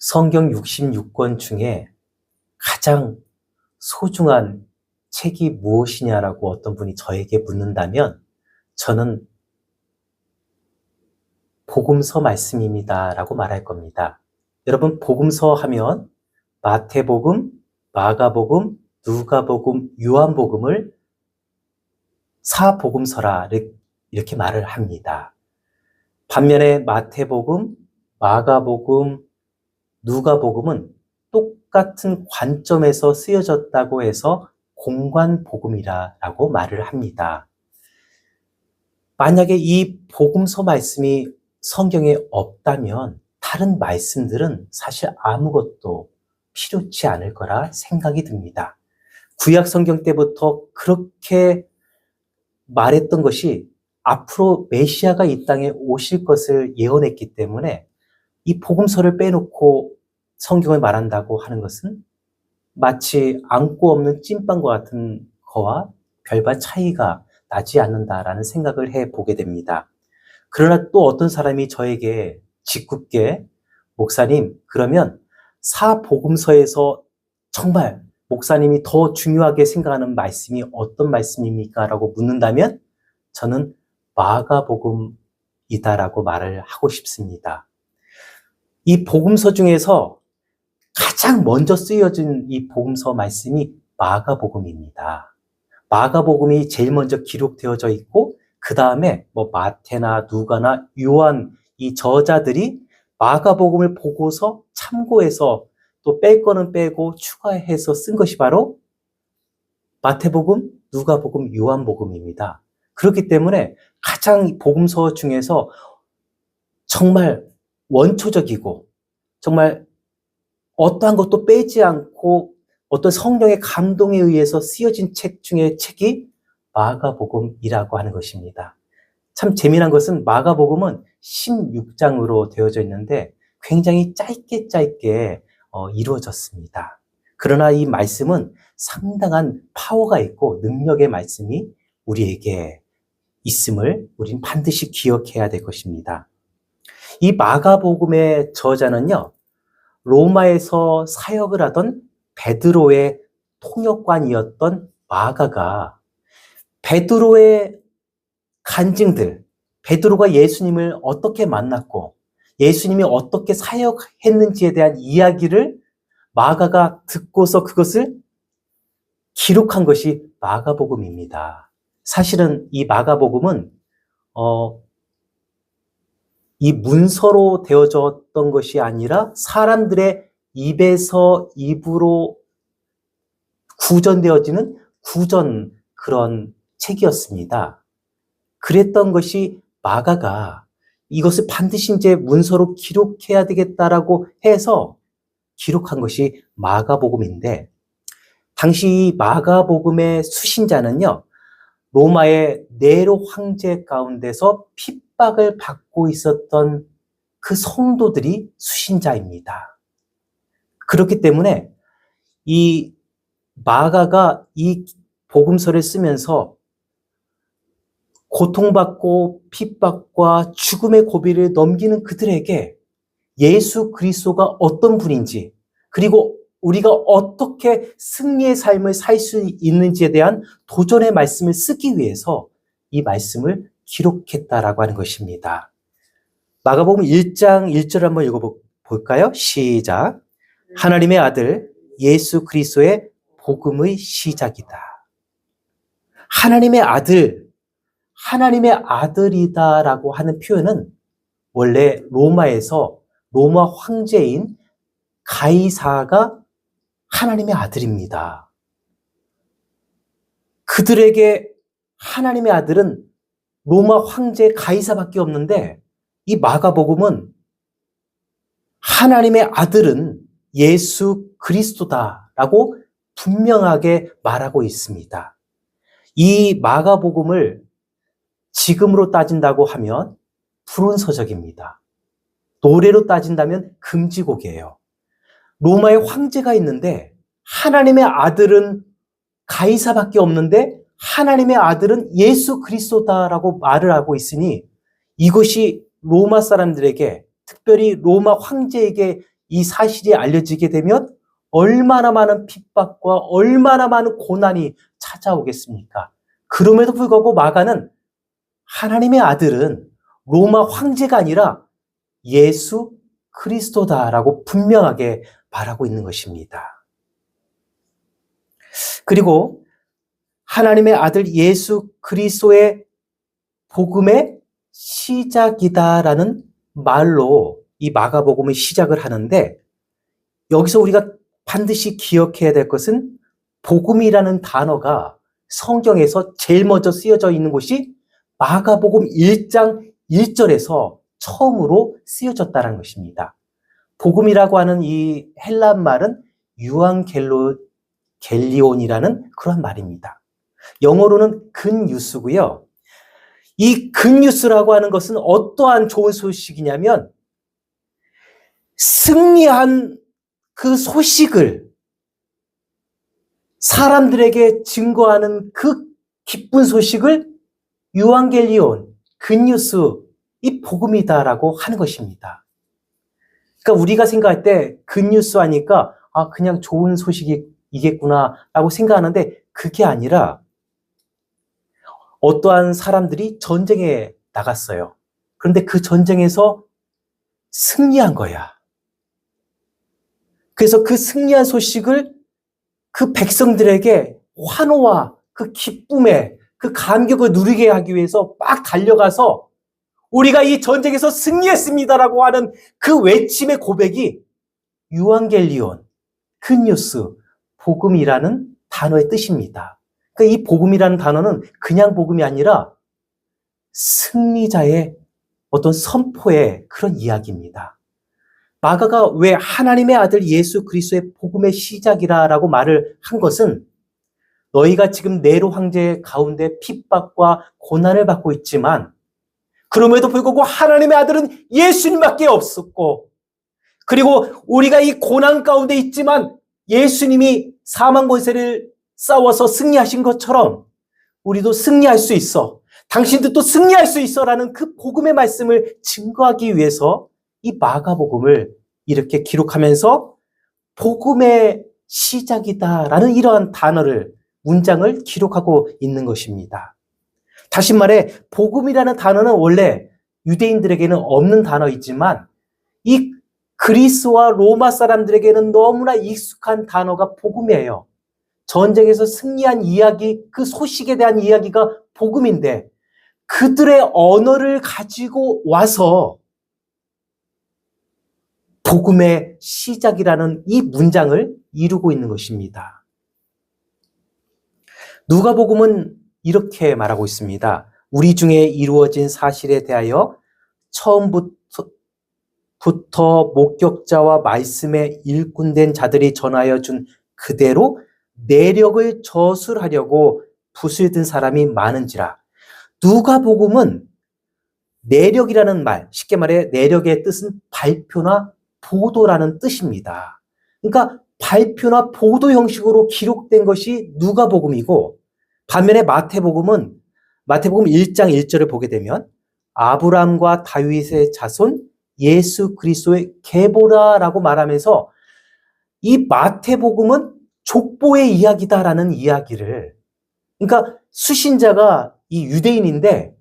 성경 66권 중에 가장 소중한 책이 무엇이냐라고 어떤 분이 저에게 묻는다면 저는 복음서 말씀입니다라고 말할 겁니다. 여러분, 복음서 하면 마태복음, 마가복음, 누가복음, 요한복음을 사복음서라 이렇게 말을 합니다. 반면에 마태복음, 마가복음, 누가복음은 똑같은 관점에서 쓰여졌다고 해서 공관복음이라고 말을 합니다. 만약에 이 복음서 말씀이 성경에 없다면 다른 말씀들은 사실 아무것도 필요치 않을 거라 생각이 듭니다. 구약 성경 때부터 그렇게 말했던 것이 앞으로 메시아가 이 땅에 오실 것을 예언했기 때문에 이 복음서를 빼놓고 성경을 말한다고 하는 것은 마치 안고 없는 찐빵과 같은 거와 별반 차이가 나지 않는다라는 생각을 해보게 됩니다. 그러나 또 어떤 사람이 저에게 짓궂게 목사님, 그러면 사복음서에서 정말 목사님이 더 중요하게 생각하는 말씀이 어떤 말씀입니까? 라고 묻는다면 저는 마가복음이다라고 말을 하고 싶습니다. 이 복음서 중에서 가장 먼저 쓰여진 이 복음서 말씀이 마가복음입니다. 마가복음이 제일 먼저 기록되어져 있고 그 다음에 마태나 누가나 요한 이 저자들이 마가복음을 보고서 참고해서 또 뺄 거는 빼고 추가해서 쓴 것이 바로 마태복음, 누가복음, 요한복음입니다. 그렇기 때문에 가장 복음서 중에서 정말 원초적이고 정말 어떠한 것도 빼지 않고 어떤 성령의 감동에 의해서 쓰여진 책 중에 책이 마가복음이라고 하는 것입니다. 참 재미난 것은 마가복음은 16장으로 되어져 있는데 굉장히 짧게 이루어졌습니다. 그러나 이 말씀은 상당한 파워가 있고 능력의 말씀이 우리에게 있음을 우린 반드시 기억해야 될 것입니다. 이 마가복음의 저자는요, 로마에서 사역을 하던 베드로의 통역관이었던 마가가 베드로의 간증들, 베드로가 예수님을 어떻게 만났고 예수님이 어떻게 사역했는지에 대한 이야기를 마가가 듣고서 그것을 기록한 것이 마가복음입니다. 사실은 이 마가복음은 이 문서로 되어졌던 것이 아니라 사람들의 입에서 입으로 구전되어지는 구전 그런 책이었습니다. 그랬던 것이 마가가 이것을 반드시 이제 문서로 기록해야 되겠다라고 해서 기록한 것이 마가복음인데 당시 이 마가복음의 수신자는요, 로마의 네로 황제 가운데서 핍박을 받고 있었던 그 성도들이 수신자입니다. 그렇기 때문에 이 마가가 이 복음서를 쓰면서 고통받고 핍박과 죽음의 고비를 넘기는 그들에게 예수 그리스도가 어떤 분인지 그리고 우리가 어떻게 승리의 삶을 살 수 있는지에 대한 도전의 말씀을 쓰기 위해서 이 말씀을 기록했다라고 하는 것입니다. 마가복음 1장 1절 한번 읽어볼까요? 시작. 하나님의 아들 예수 그리스도의 복음의 시작이다. 하나님의 아들, 하나님의 아들이다라고 하는 표현은 원래 로마에서 로마 황제인 가이사가 하나님의 아들입니다. 그들에게 하나님의 아들은 로마 황제 가이사밖에 없는데 이 마가복음은 하나님의 아들은 예수 그리스도다라고 분명하게 말하고 있습니다. 이 마가복음을 지금으로 따진다고 하면 불온서적입니다. 노래로 따진다면 금지곡이에요. 로마에 황제가 있는데 하나님의 아들은 가이사밖에 없는데 하나님의 아들은 예수 그리스도다라고 말을 하고 있으니 이것이 로마 사람들에게 특별히 로마 황제에게 이 사실이 알려지게 되면 얼마나 많은 핍박과 얼마나 많은 고난이 찾아오겠습니까? 그럼에도 불구하고 마가는 하나님의 아들은 로마 황제가 아니라 예수 그리스도다라고 분명하게 말하고 있는 것입니다. 그리고 하나님의 아들 예수 그리스도의 복음의 시작이다라는 말로 이 마가복음의 시작을 하는데, 여기서 우리가 반드시 기억해야 될 것은 복음이라는 단어가 성경에서 제일 먼저 쓰여져 있는 곳이 마가복음 1장 1절에서 처음으로 쓰여졌다는 것입니다. 복음이라고 하는 이 헬라 말은 유앙겔리온이라는 그런 말입니다. 영어로는 굿뉴스고요. 이 굿뉴스라고 하는 것은 어떠한 좋은 소식이냐면 승리한 그 소식을 사람들에게 증거하는 그 기쁜 소식을 유앙겔리온, 굿뉴스, 이 복음이다라고 하는 것입니다. 그러니까 우리가 생각할 때 굿뉴스 하니까 그냥 좋은 소식이겠구나라고 생각하는데, 그게 아니라 어떠한 사람들이 전쟁에 나갔어요. 그런데 그 전쟁에서 승리한 거야. 그래서 그 승리한 소식을 그 백성들에게 환호와 그 기쁨에 그 감격을 누리게 하기 위해서 막 달려가서 우리가 이 전쟁에서 승리했습니다라고 하는 그 외침의 고백이 유앙겔리온, 굿뉴스, 복음이라는 단어의 뜻입니다. 그러니까 이 복음이라는 단어는 그냥 복음이 아니라 승리자의 어떤 선포의 그런 이야기입니다. 마가가 왜 하나님의 아들 예수 그리스도의 복음의 시작이라고 말을 한 것은, 너희가 지금 네로 황제 가운데 핍박과 고난을 받고 있지만 그럼에도 불구하고 하나님의 아들은 예수님밖에 없었고, 그리고 우리가 이 고난 가운데 있지만 예수님이 사망 권세를 싸워서 승리하신 것처럼 우리도 승리할 수 있어, 당신들도 승리할 수 있어라는 그 복음의 말씀을 증거하기 위해서 이 마가복음을 이렇게 기록하면서 복음의 시작이다라는 이러한 문장을 기록하고 있는 것입니다. 다시 말해 복음이라는 단어는 원래 유대인들에게는 없는 단어이지만 이 그리스와 로마 사람들에게는 너무나 익숙한 단어가 복음이에요. 전쟁에서 승리한 이야기, 그 소식에 대한 이야기가 복음인데 그들의 언어를 가지고 와서 복음의 시작이라는 이 문장을 이루고 있는 것입니다. 누가복음은 이렇게 말하고 있습니다. 우리 중에 이루어진 사실에 대하여 처음부터 목격자와 말씀에 일꾼된 자들이 전하여 준 그대로 내력을 저술하려고 붓을 든 사람이 많은지라. 누가복음은 내력이라는 말, 쉽게 말해 내력의 뜻은 발표나 보도라는 뜻입니다. 그러니까 발표나 보도 형식으로 기록된 것이 누가복음이고, 반면에 마태복음 1장 1절을 보게 되면 아브라함과 다윗의 자손 예수 그리스도의 계보라라고 말하면서 이 마태복음은 족보의 이야기다라는 이야기를, 그러니까 수신자가 이 유대인인데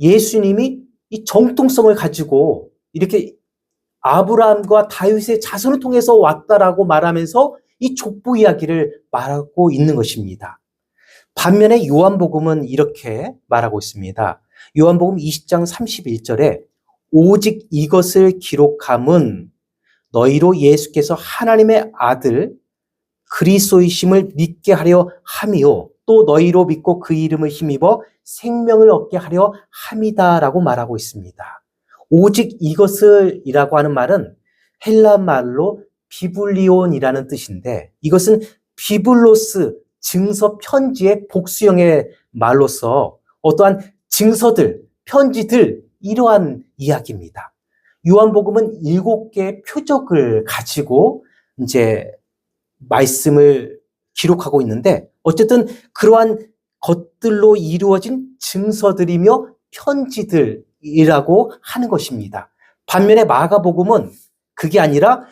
예수님이 이 정통성을 가지고 이렇게 아브라함과 다윗의 자손을 통해서 왔다라고 말하면서 이 족보 이야기를 말하고 있는 것입니다. 반면에 요한복음은 이렇게 말하고 있습니다. 요한복음 20장 31절에 오직 이것을 기록함은 너희로 예수께서 하나님의 아들 그리스도이심을 믿게 하려 함이요 또 너희로 믿고 그 이름을 힘입어 생명을 얻게 하려 함이다라고 말하고 있습니다. 오직 이것을 이라고 하는 말은 헬라 말로 비블리온이라는 뜻인데, 이것은 비블로스, 증서 편지의 복수형의 말로서 어떠한 증서들, 편지들, 이러한 이야기입니다. 요한복음은 7개의 표적을 가지고 이제 말씀을 기록하고 있는데, 어쨌든 그러한 것들로 이루어진 증서들이며 편지들이라고 하는 것입니다. 반면에 마가복음은 그게 아니라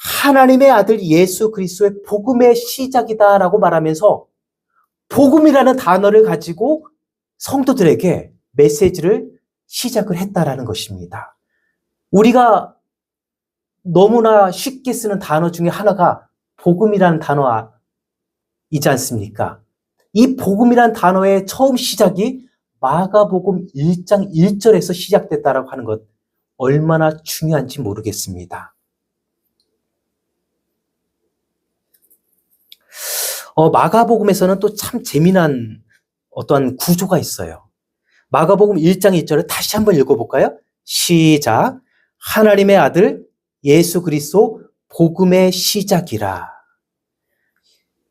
하나님의 아들 예수 그리스도의 복음의 시작이다라고 말하면서 복음이라는 단어를 가지고 성도들에게 메시지를 시작을 했다라는 것입니다. 우리가 너무나 쉽게 쓰는 단어 중에 하나가 복음이라는 단어이지 않습니까? 이 복음이라는 단어의 처음 시작이 마가복음 1장 1절에서 시작됐다라고 하는 것 얼마나 중요한지 모르겠습니다. 마가복음에서는 또 참 재미난 어떠한 구조가 있어요. 마가복음 1장 1절을 다시 한번 읽어볼까요? 시작. 하나님의 아들 예수 그리스도 복음의 시작이라.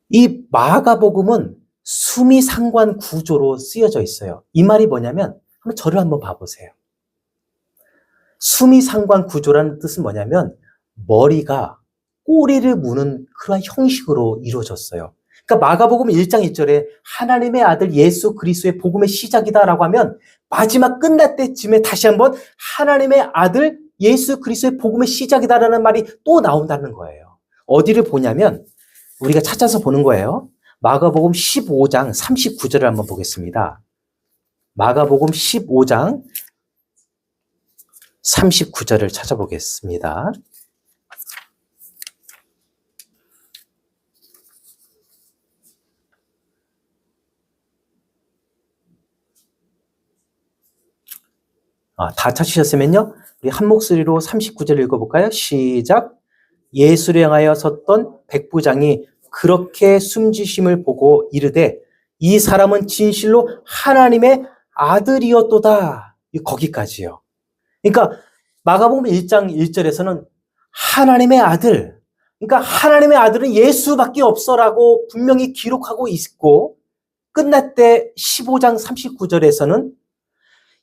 이 마가복음은 수미상관 구조로 쓰여져 있어요. 이 말이 뭐냐면 저를 한번 봐보세요. 수미상관 구조라는 뜻은 뭐냐면 머리가 꼬리를 무는 그러한 형식으로 이루어졌어요. 그러니까 마가복음 1장 1절에 하나님의 아들 예수 그리스도의 복음의 시작이다라고 하면 마지막 끝날 때쯤에 다시 한번 하나님의 아들 예수 그리스도의 복음의 시작이다라는 말이 또 나온다는 거예요. 어디를 보냐면 우리가 찾아서 보는 거예요. 마가복음 15장 39절을 한번 보겠습니다. 마가복음 15장 39절을 찾아보겠습니다. 다 찾으셨으면요. 우리 한 목소리로 39절 읽어볼까요? 시작. 예수를 향하여 섰던 백부장이 그렇게 숨지심을 보고 이르되 이 사람은 진실로 하나님의 아들이었도다. 거기까지요. 그러니까 마가복음 1장 1절에서는 하나님의 아들, 그러니까 하나님의 아들은 예수밖에 없어라고 분명히 기록하고 있고 끝날 때 15장 39절에서는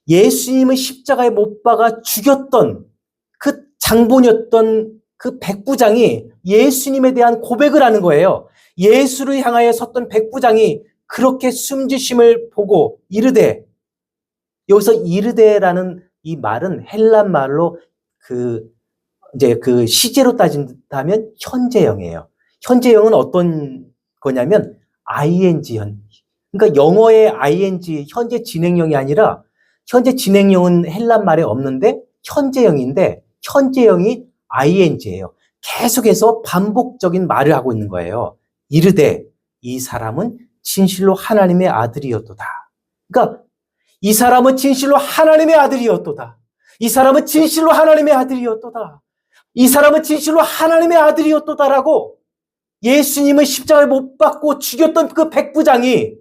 예수님을 십자가에 못 박아 죽였던 그 장본이었던 그 백부장이 예수님에 대한 고백을 하는 거예요. 예수를 향하여 섰던 백부장이 그렇게 숨지심을 보고 이르되, 여기서 이르되라는 이 말은 헬라 말로 이제 그 시제로 따진다면 현재형이에요. 현재형은 어떤 거냐면 ing현. 그러니까 영어의 ing 현재 진행형이 아니라 현재 진행형은 헬란 말에 없는데 현재형인데 현재형이 ing예요. 계속해서 반복적인 말을 하고 있는 거예요. 이르되 이 사람은 진실로 하나님의 아들이었도다. 그러니까 이 사람은 진실로 하나님의 아들이었도다. 이 사람은 진실로 하나님의 아들이었도다. 이 사람은 진실로 하나님의 아들이었도다라고 예수님을 십자가에 못 박고 죽였던 그 백부장이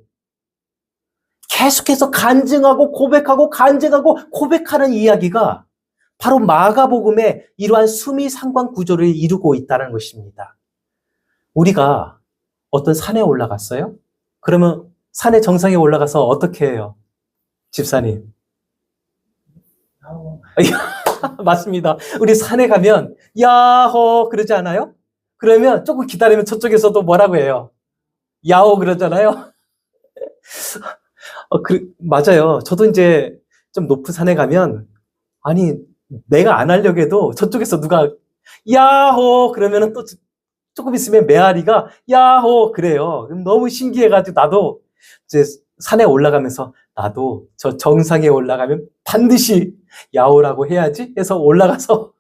계속해서 간증하고 고백하고 간증하고 고백하는 이야기가 바로 마가복음의 이러한 수미상관 구조를 이루고 있다는 것입니다. 우리가 어떤 산에 올라갔어요? 그러면 산의 정상에 올라가서 어떻게 해요? 집사님. 맞습니다. 우리 산에 가면 야호 그러지 않아요? 그러면 조금 기다리면 저쪽에서도 뭐라고 해요? 야호 그러잖아요. 맞아요. 저도 이제 좀 높은 산에 가면 아니 내가 안 하려고 해도 저쪽에서 누가 야호 그러면은 또 조금 있으면 메아리가 야호 그래요. 그럼 너무 신기해가지고 나도 이제 산에 올라가면서 나도 저 정상에 올라가면 반드시 야호라고 해야지 해서 올라가서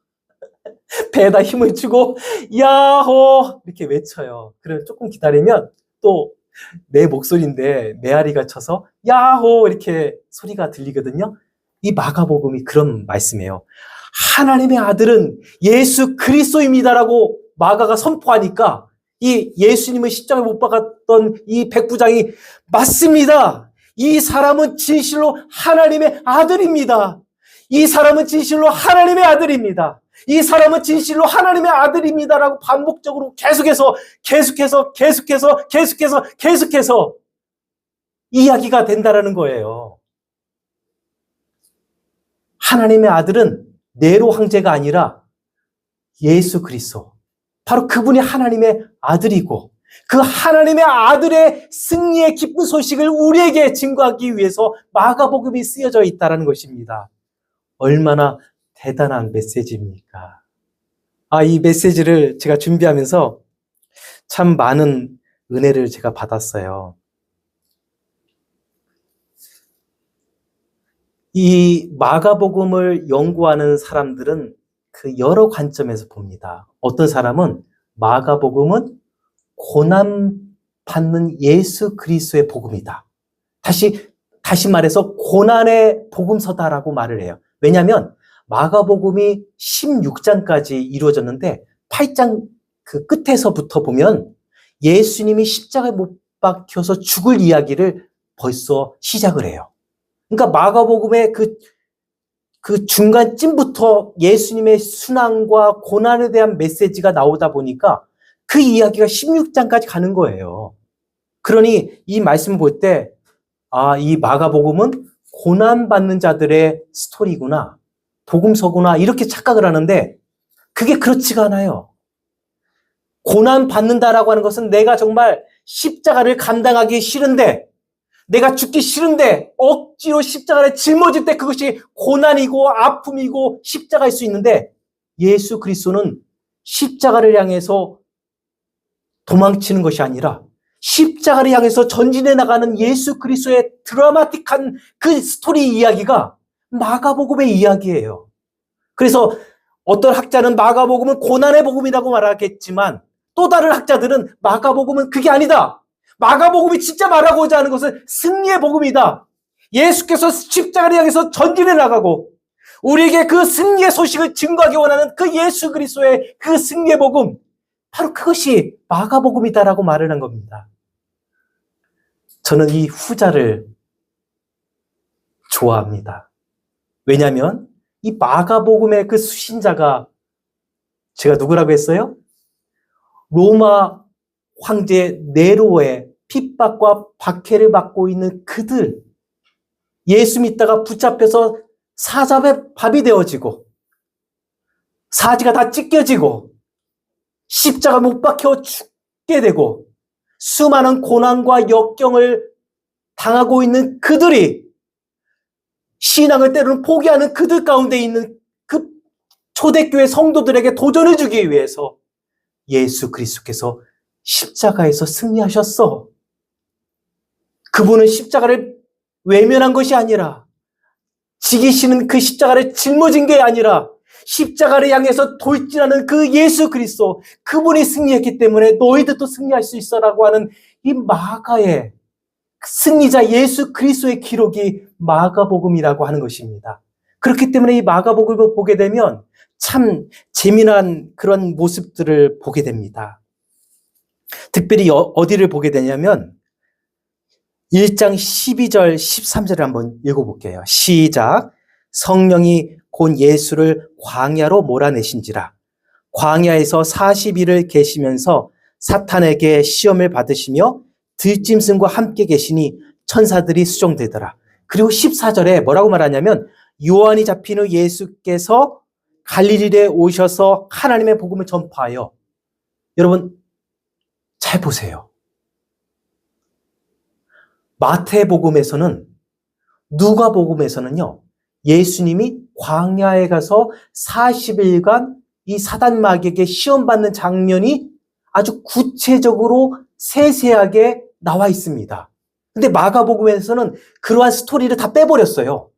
배에다 힘을 주고 야호 이렇게 외쳐요. 그래 조금 기다리면 또 내 목소리인데 메아리가 쳐서 야호 이렇게 소리가 들리거든요. 이 마가복음이 그런 말씀이에요. 하나님의 아들은 예수 그리스도입니다라고 마가가 선포하니까 이 예수님을 십자가에 못 박았던 이 백부장이 맞습니다. 이 사람은 진실로 하나님의 아들입니다. 이 사람은 진실로 하나님의 아들입니다. 이 사람은 진실로 하나님의 아들입니다라고 반복적으로 계속해서 이야기가 된다라는 거예요. 하나님의 아들은 네로 황제가 아니라 예수 그리스도. 바로 그분이 하나님의 아들이고 그 하나님의 아들의 승리의 기쁜 소식을 우리에게 증거하기 위해서 마가복음이 쓰여져 있다는 것입니다. 얼마나 대단한 메시지입니까? 이 메시지를 제가 준비하면서 참 많은 은혜를 제가 받았어요. 이 마가복음을 연구하는 사람들은 그 여러 관점에서 봅니다. 어떤 사람은 마가복음은 고난받는 예수 그리스도의 복음이다. 다시 말해서 고난의 복음서다라고 말을 해요. 왜냐하면 마가복음이 16장까지 이루어졌는데 8장 그 끝에서부터 보면 예수님이 십자가에 못 박혀서 죽을 이야기를 벌써 시작을 해요. 그러니까 마가복음의 그 중간쯤부터 예수님의 순환과 고난에 대한 메시지가 나오다 보니까 그 이야기가 16장까지 가는 거예요. 그러니 이 말씀을 볼 때, 이 마가복음은 고난받는 자들의 스토리구나, 복음서구나, 이렇게 착각을 하는데, 그게 그렇지가 않아요. 고난받는다라고 하는 것은 내가 정말 십자가를 감당하기 싫은데, 내가 죽기 싫은데 억지로 십자가를 짊어질 때 그것이 고난이고 아픔이고 십자가일 수 있는데, 예수 그리스도는 십자가를 향해서 도망치는 것이 아니라 십자가를 향해서 전진해 나가는 예수 그리스도의 드라마틱한 그 스토리 이야기가 마가복음의 이야기예요. 그래서 어떤 학자는 마가복음은 고난의 복음이라고 말하겠지만, 또 다른 학자들은 마가복음은 그게 아니다. 마가복음이 진짜 말하고자 하는 것은 승리의 복음이다. 예수께서 십자가를 향해서 전진해 나가고 우리에게 그 승리의 소식을 증거하기 원하는 그 예수 그리스도의 그 승리의 복음, 바로 그것이 마가복음이다라고 말을 한 겁니다. 저는 이 후자를 좋아합니다. 왜냐하면 이 마가복음의 그 수신자가 제가 누구라고 했어요? 로마 황제 네로의 핍박과 박해를 받고 있는 그들, 예수 믿다가 붙잡혀서 사자의 밥이 되어지고 사지가 다 찢겨지고 십자가 못 박혀 죽게 되고 수많은 고난과 역경을 당하고 있는 그들이 신앙을 때로는 포기하는 그들 가운데 있는 그 초대교회 성도들에게 도전해 주기 위해서 예수 그리스도께서 십자가에서 승리하셨어. 그분은 십자가를 외면한 것이 아니라, 지기시는 그 십자가를 짊어진 게 아니라 십자가를 향해서 돌진하는 그 예수 그리스도, 그분이 승리했기 때문에 너희들도 승리할 수 있어라고 하는 이 마가의 승리자 예수 그리스도의 기록이 마가복음이라고 하는 것입니다. 그렇기 때문에 이 마가복음을 보게 되면 참 재미난 그런 모습들을 보게 됩니다. 특별히 어디를 보게 되냐면 1장 12절 13절을 한번 읽어볼게요. 시작. 성령이 곧 예수를 광야로 몰아내신지라. 광야에서 40일을 계시면서 사탄에게 시험을 받으시며 들짐승과 함께 계시니 천사들이 수종되더라. 그리고 14절에 뭐라고 말하냐면, 요한이 잡힌 후 예수께서 갈릴리에 오셔서 하나님의 복음을 전파하여, 여러분 잘 보세요. 마태복음에서는, 누가복음에서는요, 예수님이 광야에 가서 40일간 이 사단 마귀에게 시험받는 장면이 아주 구체적으로 세세하게 나와 있습니다. 근데 마가복음에서는 그러한 스토리를 다 빼버렸어요.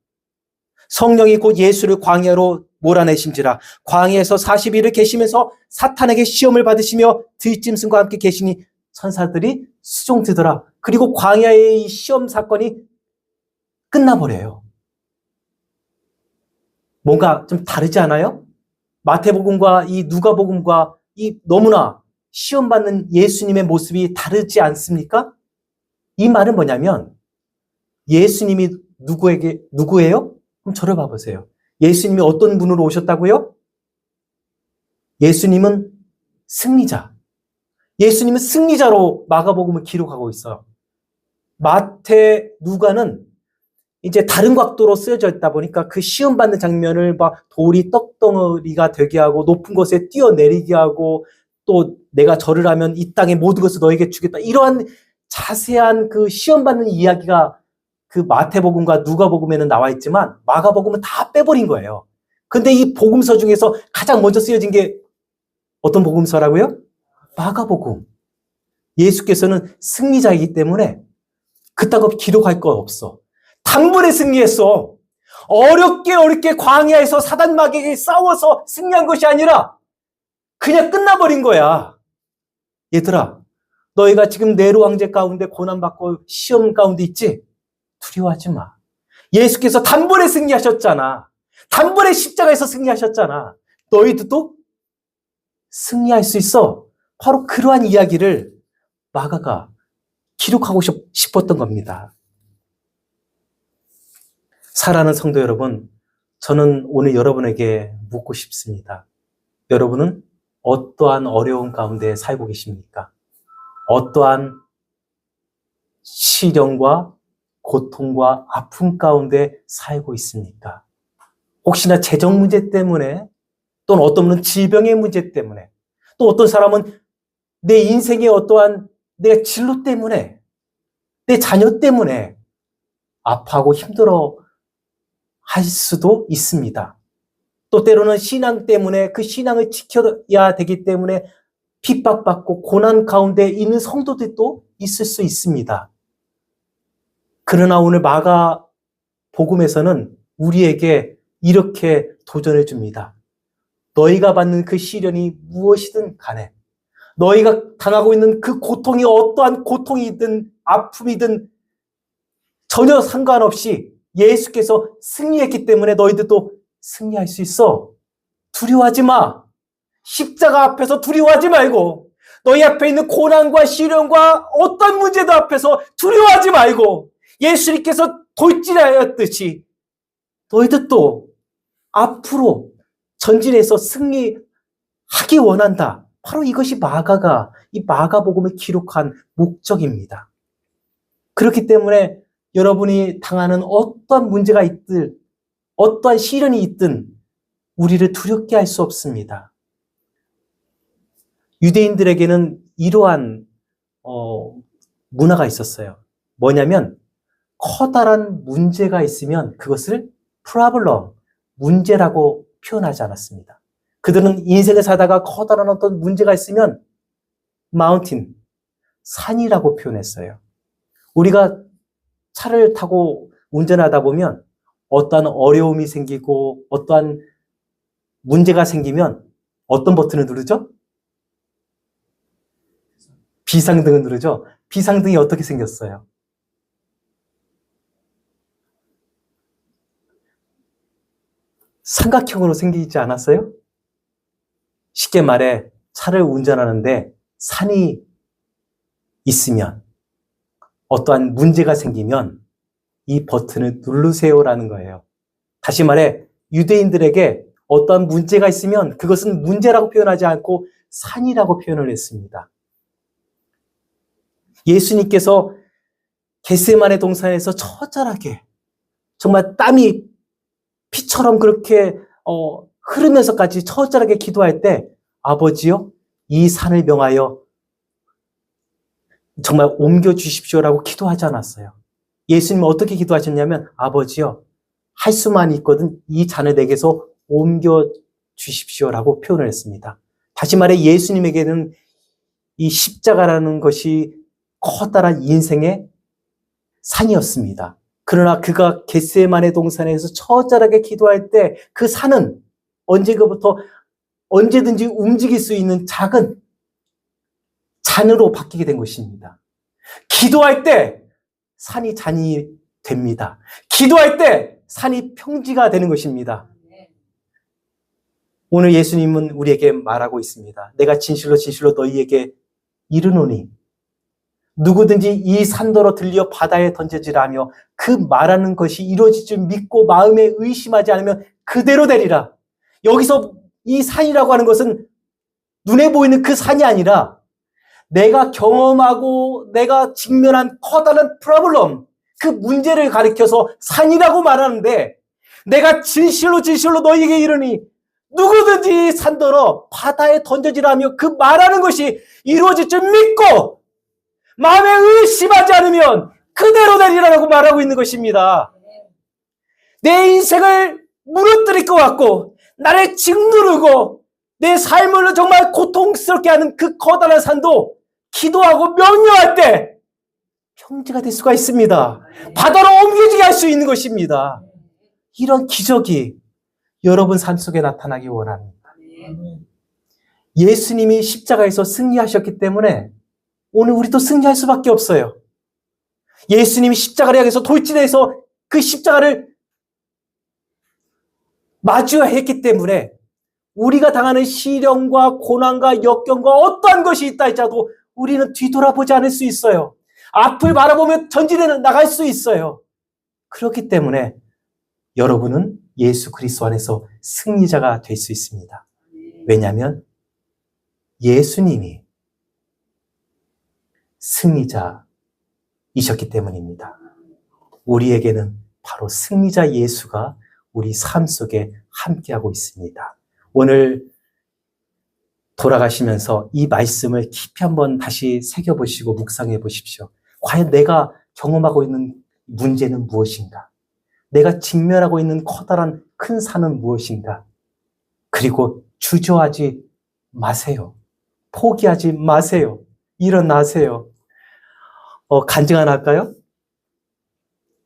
성령이 곧 예수를 광야로 몰아내신지라. 광야에서 40일을 계시면서 사탄에게 시험을 받으시며 들짐승과 함께 계시니 천사들이 수종되더라. 그리고 광야의 이 시험 사건이 끝나버려요. 뭔가 좀 다르지 않아요? 마태복음과 이 누가복음과 이 너무나 시험받는 예수님의 모습이 다르지 않습니까? 이 말은 뭐냐면, 예수님이 누구예요? 그럼 저를 봐보세요. 예수님이 어떤 분으로 오셨다고요? 예수님은 승리자. 예수님은 승리자로 마가복음을 기록하고 있어요. 마태, 누가는 이제 다른 각도로 쓰여져 있다 보니까 그 시험받는 장면을 막 돌이 떡덩어리가 되게 하고 높은 곳에 뛰어내리게 하고, 또 내가 절을 하면 이 땅의 모든 것을 너에게 주겠다, 이러한 자세한 그 시험받는 이야기가 그 마태복음과 누가복음에는 나와 있지만 마가복음은 다 빼버린 거예요. 근데 이 복음서 중에서 가장 먼저 쓰여진 게 어떤 복음서라고요? 마가복음. 예수께서는 승리자이기 때문에 그따구 기록할 거 없어. 단번에 승리했어. 어렵게 광야에서 사단 마귀에게 싸워서 승리한 것이 아니라 그냥 끝나버린 거야. 얘들아, 너희가 지금 네로 황제 가운데 고난받고 시험 가운데 있지? 두려워하지 마. 예수께서 단번에 승리하셨잖아. 단번에 십자가에서 승리하셨잖아. 너희들도 승리할 수 있어. 바로 그러한 이야기를 마가가 기록하고 싶었던 겁니다. 사랑하는 성도 여러분, 저는 오늘 여러분에게 묻고 싶습니다. 여러분은 어떠한 어려움 가운데 살고 계십니까? 어떠한 시련과 고통과 아픔 가운데 살고 있습니까? 혹시나 재정 문제 때문에, 또는 어떤 분은 질병의 문제 때문에, 또 어떤 사람은 내 인생의 어떠한 내 진로 때문에, 내 자녀 때문에 아파하고 힘들어 할 수도 있습니다. 또 때로는 신앙 때문에 그 신앙을 지켜야 되기 때문에 핍박받고 고난 가운데 있는 성도들도 있을 수 있습니다. 그러나 오늘 마가 복음에서는 우리에게 이렇게 도전을 줍니다. 너희가 받는 그 시련이 무엇이든 간에, 너희가 당하고 있는 그 고통이 어떠한 고통이든 아픔이든 전혀 상관없이 예수께서 승리했기 때문에 너희들도 승리할 수 있어. 두려워하지 마. 십자가 앞에서 두려워하지 말고, 너희 앞에 있는 고난과 시련과 어떤 문제도 앞에서 두려워하지 말고, 예수님께서 돌진하였듯이 너희들도 앞으로 전진해서 승리하기 원한다. 바로 이것이 마가가 이 마가복음을 기록한 목적입니다. 그렇기 때문에 여러분이 당하는 어떠한 문제가 있든 어떠한 시련이 있든 우리를 두렵게 할 수 없습니다. 유대인들에게는 이러한 문화가 있었어요. 뭐냐면 커다란 문제가 있으면 그것을 프라블럼, 문제라고 표현하지 않았습니다. 그들은 인생을 살다가 커다란 어떤 문제가 있으면 마운틴, 산이라고 표현했어요. 우리가 차를 타고 운전하다 보면 어떠한 어려움이 생기고 어떠한 문제가 생기면 어떤 버튼을 누르죠? 비상등을 누르죠? 비상등이 어떻게 생겼어요? 삼각형으로 생기지 않았어요? 쉽게 말해 차를 운전하는데 산이 있으면 어떠한 문제가 생기면 이 버튼을 누르세요라는 거예요. 다시 말해 유대인들에게 어떠한 문제가 있으면 그것은 문제라고 표현하지 않고 산이라고 표현을 했습니다. 예수님께서 겟세마네 동산에서 처절하게 정말 땀이 피처럼 그렇게 흐르면서까지 처절하게 기도할 때 아버지요, 이 산을 명하여 정말 옮겨주십시오라고 기도하지 않았어요. 예수님은 어떻게 기도하셨냐면 아버지요, 할 수만 있거든 이 잔을 내게서 옮겨주십시오라고 표현을 했습니다. 다시 말해 예수님에게는 이 십자가라는 것이 커다란 인생의 산이었습니다. 그러나 그가 겟세마네 동산에서 처절하게 기도할 때 그 산은 언젠가부터 언제든지 움직일 수 있는 작은 잔으로 바뀌게 된 것입니다. 기도할 때 산이 잔이 됩니다. 기도할 때 산이 평지가 되는 것입니다. 오늘 예수님은 우리에게 말하고 있습니다. 내가 진실로 진실로 너희에게 이르노니 누구든지 이 산더러 들려 바다에 던져지라 하며 그 말하는 것이 이루어질 줄 믿고 마음에 의심하지 않으면 그대로 되리라. 여기서 이 산이라고 하는 것은 눈에 보이는 그 산이 아니라 내가 경험하고 내가 직면한 커다란 프로블럼, 그 문제를 가리켜서 산이라고 말하는데 내가 진실로 진실로 너희에게 이르니 누구든지 산더러 바다에 던져지라 하며 그 말하는 것이 이루어질 줄 믿고 마음에 의심하지 않으면 그대로 되리라고 말하고 있는 것입니다. 내 인생을 무너뜨릴 것 같고 나를 짓누르고 내 삶을 정말 고통스럽게 하는 그 커다란 산도 기도하고 명령할 때 평지가 될 수가 있습니다. 바다로 옮겨지게 할 수 있는 것입니다. 이런 기적이 여러분 삶 속에 나타나기 원합니다. 예수님이 십자가에서 승리하셨기 때문에 오늘 우리도 승리할 수밖에 없어요. 예수님이 십자가를 향해서 돌진해서 그 십자가를 마주했기 때문에 우리가 당하는 시련과 고난과 역경과 어떠한 것이 있다 할지라도 우리는 뒤돌아보지 않을 수 있어요. 앞을 바라보며 전진해 나갈 수 있어요. 그렇기 때문에 여러분은 예수 그리스도 안에서 승리자가 될 수 있습니다. 왜냐하면 예수님이 승리자이셨기 때문입니다. 우리에게는 바로 승리자 예수가 우리 삶 속에 함께하고 있습니다. 오늘 돌아가시면서 이 말씀을 깊이 한번 다시 새겨보시고 묵상해 보십시오. 과연 내가 경험하고 있는 문제는 무엇인가? 내가 직면하고 있는 커다란 큰 산은 무엇인가? 그리고 주저하지 마세요. 포기하지 마세요. 일어나세요. 간증 하나 할까요?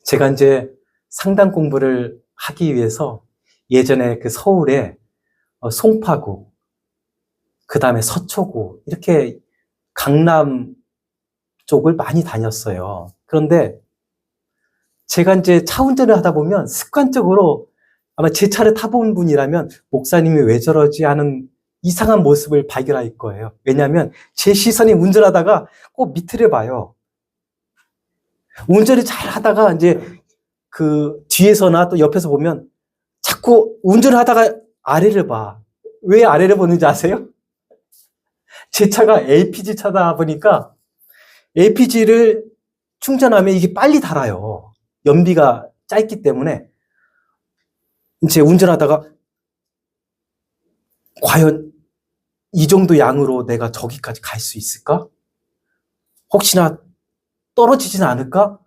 제가 이제 상담 공부를 하기 위해서 예전에 그 서울에 송파구, 그 다음에 서초구, 이렇게 강남 쪽을 많이 다녔어요. 그런데 제가 이제 차 운전을 하다 보면 습관적으로 아마 제 차를 타본 분이라면 목사님이 왜 저러지 하는 이상한 모습을 발견할 거예요. 왜냐하면 제 시선이 운전하다가 꼭 밑을 봐요. 운전을 잘 하다가 이제 그 뒤에서나 또 옆에서 보면 자꾸 운전을 하다가 아래를 봐. 왜 아래를 보는지 아세요? 제 차가 LPG 차다 보니까 LPG를 충전하면 이게 빨리 닳아요. 연비가 짧기 때문에 이제 운전하다가 과연 이 정도 양으로 내가 저기까지 갈 수 있을까? 혹시나 떨어지진 않을까?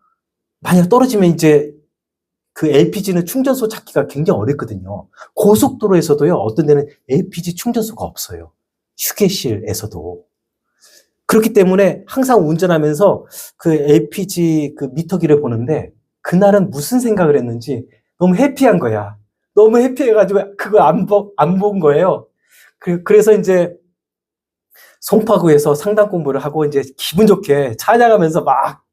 만약 떨어지면 이제 그 LPG는 충전소 찾기가 굉장히 어렵거든요. 고속도로에서도요, 어떤 데는 LPG 충전소가 없어요. 휴게실에서도. 그렇기 때문에 항상 운전하면서 그 LPG 그 미터기를 보는데 그날은 무슨 생각을 했는지 너무 해피한 거야. 너무 해피해가지고 그거 안 본 거예요. 그래서 이제 송파구에서 상담 공부를 하고 이제 기분 좋게 찬양하면서 막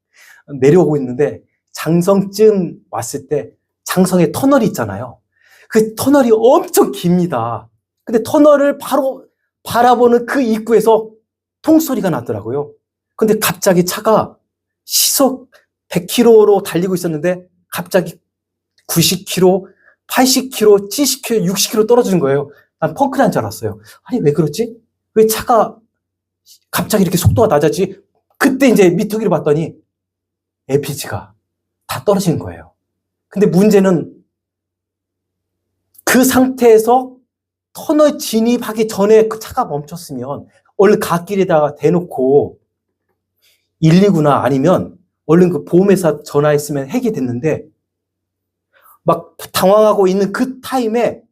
내려오고 있는데 장성쯤 왔을 때 장성에 터널이 있잖아요. 그 터널이 엄청 깁니다. 근데 터널을 바로 바라보는 그 입구에서 통소리가 나더라고요. 근데 갑자기 차가 시속 100km로 달리고 있었는데 갑자기 90km, 80km, 70km, 60km 떨어지는 거예요. 난 펑크 난 줄 알았어요. 아니 왜 그렇지? 왜 차가 갑자기 이렇게 속도가 낮아지? 그때 이제 미터기를 봤더니 LPG가 다 떨어지는 거예요. 근데 문제는 그 상태에서 터널 진입하기 전에 그 차가 멈췄으면 얼른 갓길에다가 대놓고 119나 아니면 얼른 그 보험회사 전화했으면 해결됐는데 막 당황하고 있는 그 타임에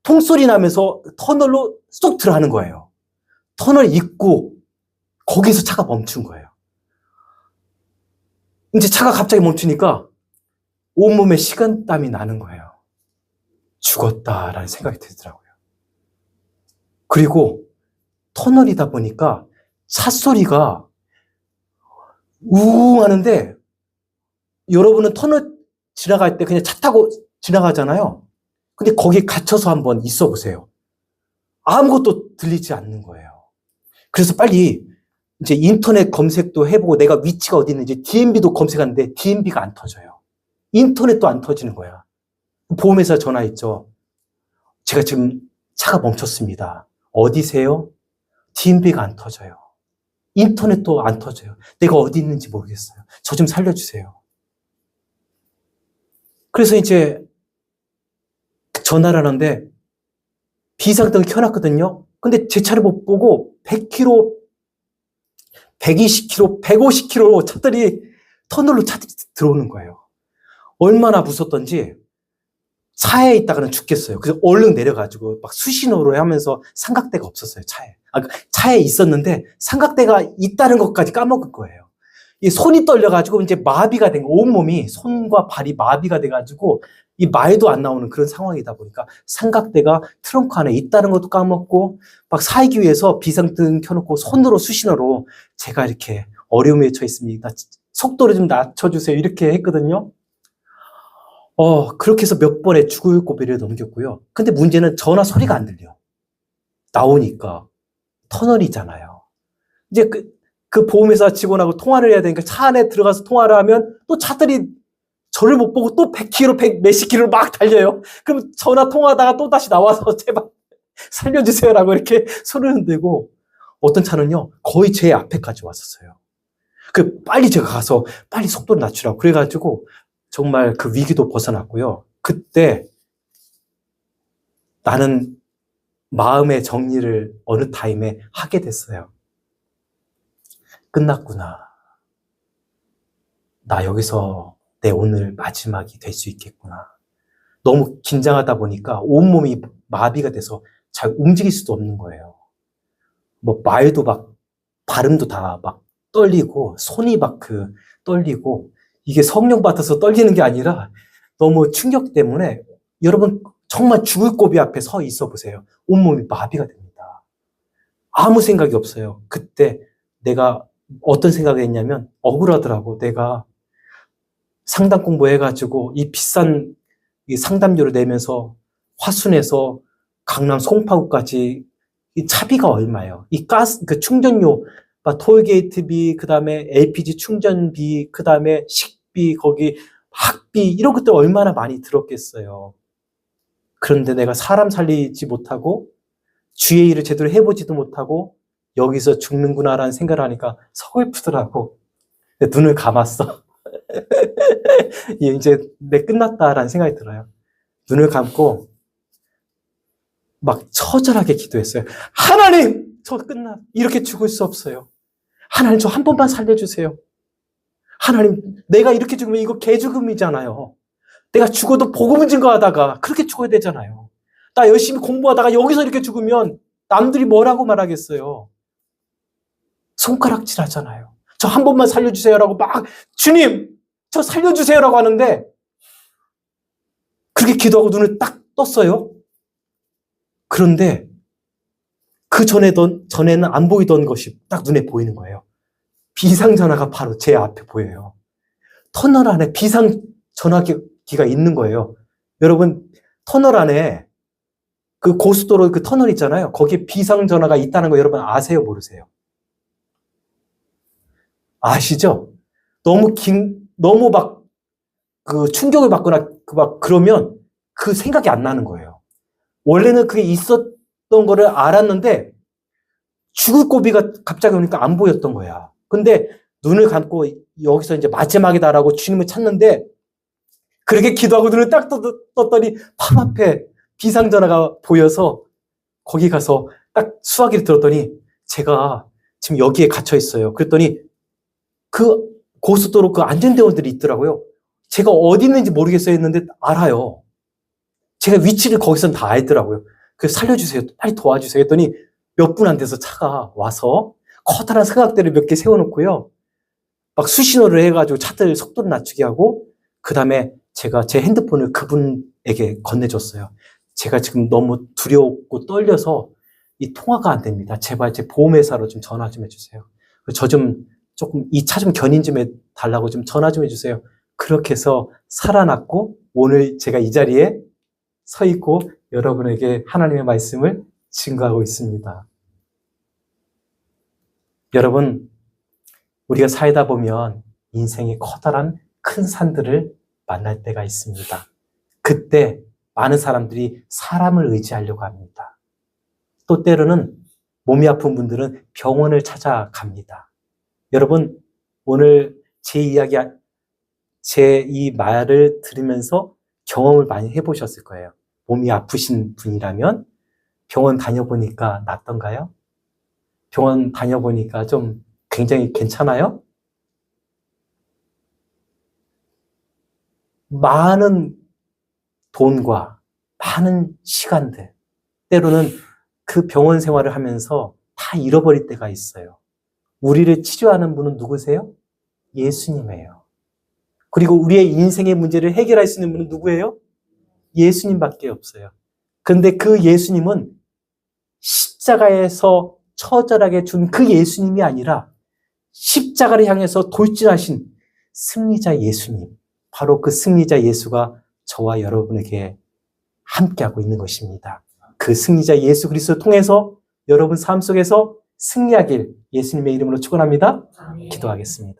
통소리 나면서 터널로 쏙 들어가는 거예요. 터널 입구 거기서 차가 멈춘 거예요. 이제 차가 갑자기 멈추니까 온몸에 식은땀이 나는 거예요. 죽었다라는 생각이 들더라고요. 그리고 터널이다 보니까 차 소리가 우웅 하는데 여러분은 터널 지나갈 때 그냥 차 타고 지나가잖아요. 근데 거기에 갇혀서 한번 있어 보세요. 아무것도 들리지 않는 거예요. 그래서 빨리 이제 인터넷 검색도 해보고 내가 위치가 어디 있는지 DMB도 검색하는데 DMB가 안 터져요. 인터넷도 안 터지는 거야. 보험회사 전화했죠. 제가 지금 차가 멈췄습니다. 어디세요? DMB가 안 터져요. 인터넷도 안 터져요. 내가 어디 있는지 모르겠어요. 저 좀 살려주세요. 그래서 이제 전화를 하는데 비상등 켜놨거든요. 근데 제 차를 못 보고 100km, 120km, 150km로 차들이 터널로 차들이 들어오는 거예요. 얼마나 무섭던지 차에 있다가는 죽겠어요. 그래서 얼른 내려가지고 막 수신호를 하면서 삼각대가 없었어요, 차에. 차에 있었는데 삼각대가 있다는 것까지 까먹을 거예요. 이 손이 떨려가지고 이제 마비가 된 거, 온몸이 손과 발이 마비가 돼가지고 이 말도 안 나오는 그런 상황이다 보니까 삼각대가 트렁크 안에 있다는 것도 까먹고 막 살기 위해서 비상등 켜놓고 손으로 수신호로 제가 이렇게 어려움에 처해 있습니다. 속도를 좀 낮춰주세요. 이렇게 했거든요. 그렇게 해서 몇 번의 죽을 고비를 넘겼고요. 근데 문제는 전화 소리가 안 들려. 나오니까. 터널이잖아요. 이제 그 보험회사 직원하고 통화를 해야 되니까 차 안에 들어가서 통화를 하면 또 차들이 저를 못 보고 또 100km, 100 몇십 킬로를 막 달려요. 그럼 전화 통화하다가 또 다시 나와서 제발 살려주세요라고 이렇게 손을 흔들고 어떤 차는요, 거의 제 앞에까지 왔었어요. 빨리 제가 가서 빨리 속도를 낮추라고. 그래가지고 정말 그 위기도 벗어났고요. 그때 나는 마음의 정리를 어느 타임에 하게 됐어요. 끝났구나. 나 여기서 내 오늘 마지막이 될 수 있겠구나. 너무 긴장하다 보니까 온몸이 마비가 돼서 잘 움직일 수도 없는 거예요. 뭐 말도 막 발음도 다 막 떨리고 손이 막 떨리고 이게 성령 받아서 떨리는 게 아니라 너무 충격 때문에 여러분 정말 죽을 고비 앞에 서 있어 보세요. 온몸이 마비가 됩니다. 아무 생각이 없어요. 그때 내가 어떤 생각을 했냐면 억울하더라고. 내가 상담 공부해가지고 이 비싼 이 상담료를 내면서 화순에서 강남 송파구까지 이 차비가 얼마예요? 이 가스 그 충전료, 톨게이트비, 그 다음에 LPG 충전비, 그 다음에 식비, 거기 학비 이런 것들 얼마나 많이 들었겠어요. 그런데 내가 사람 살리지 못하고 주의 일을 제대로 해보지도 못하고 여기서 죽는구나라는 생각을 하니까 서글프더라고. 눈을 감았어. 이제 내 끝났다라는 생각이 들어요. 눈을 감고 막 처절하게 기도했어요. 하나님, 이렇게 죽을 수 없어요. 하나님, 저 한 번만 살려주세요. 하나님, 내가 이렇게 죽으면 이거 개죽음이잖아요. 내가 죽어도 복음을 증거하다가 그렇게 죽어야 되잖아요. 나 열심히 공부하다가 여기서 이렇게 죽으면 남들이 뭐라고 말하겠어요. 손가락질 하잖아요. 저 한 번만 살려주세요라고 막 주님, 저 살려주세요라고 하는데 그렇게 기도하고 눈을 딱 떴어요. 그런데 그 전에는 안 보이던 것이 딱 눈에 보이는 거예요. 비상전화가 바로 제 앞에 보여요. 터널 안에 비상전화기가 있는 거예요. 여러분, 터널 안에 그 고속도로 그 터널 있잖아요. 거기에 비상전화가 있다는 거 여러분 아세요? 모르세요? 아시죠? 너무 막 그 충격을 받거나 그러면 그 생각이 안 나는 거예요. 원래는 그게 있었던 거를 알았는데 죽을 고비가 갑자기 오니까 안 보였던 거야. 근데 눈을 감고 여기서 이제 마지막이다라고 주님을 찾는데 그렇게 기도하고 눈을 딱 떴더니 바로 앞에 비상전화가 보여서 거기 가서 딱 수화기를 들었더니 제가 지금 여기에 갇혀 있어요. 그랬더니 그 고속도로 그 안전대원들이 있더라고요. 제가 어디 있는지 모르겠어요 했는데 알아요. 제가 위치를 거기선 다 알더라고요. 그래서 살려주세요. 빨리 도와주세요 했더니 몇 분 안 돼서 차가 와서 커다란 삼각대를 몇 개 세워놓고요. 막 수신호를 해가지고 차들 속도를 낮추게 하고 그 다음에 제가 제 핸드폰을 그분에게 건네줬어요. 제가 지금 너무 두려웠고 떨려서 이 통화가 안 됩니다. 제발 제 보험회사로 좀 전화 좀 해주세요. 조금 이 차 좀 견인 좀 해달라고 좀 전화 좀 해주세요. 그렇게 해서 살아났고 오늘 제가 이 자리에 서 있고 여러분에게 하나님의 말씀을 증거하고 있습니다. 여러분, 우리가 살다 보면 인생의 커다란 큰 산들을 만날 때가 있습니다. 그때 많은 사람들이 사람을 의지하려고 합니다. 또 때로는 몸이 아픈 분들은 병원을 찾아갑니다. 여러분, 오늘 제 이 말을 들으면서 경험을 많이 해보셨을 거예요. 몸이 아프신 분이라면 병원 다녀보니까 낫던가요? 병원 다녀보니까 좀 굉장히 괜찮아요? 많은 돈과 많은 시간들, 때로는 그 병원 생활을 하면서 다 잃어버릴 때가 있어요. 우리를 치료하는 분은 누구세요? 예수님이에요. 그리고 우리의 인생의 문제를 해결할 수 있는 분은 누구예요? 예수님밖에 없어요. 그런데 그 예수님은 십자가에서 처절하게 준 그 예수님이 아니라 십자가를 향해서 돌진하신 승리자 예수님, 바로 그 승리자 예수가 저와 여러분에게 함께하고 있는 것입니다. 그 승리자 예수 그리스도를 통해서 여러분 삶 속에서 승리하길 예수님의 이름으로 축원합니다. 기도하겠습니다.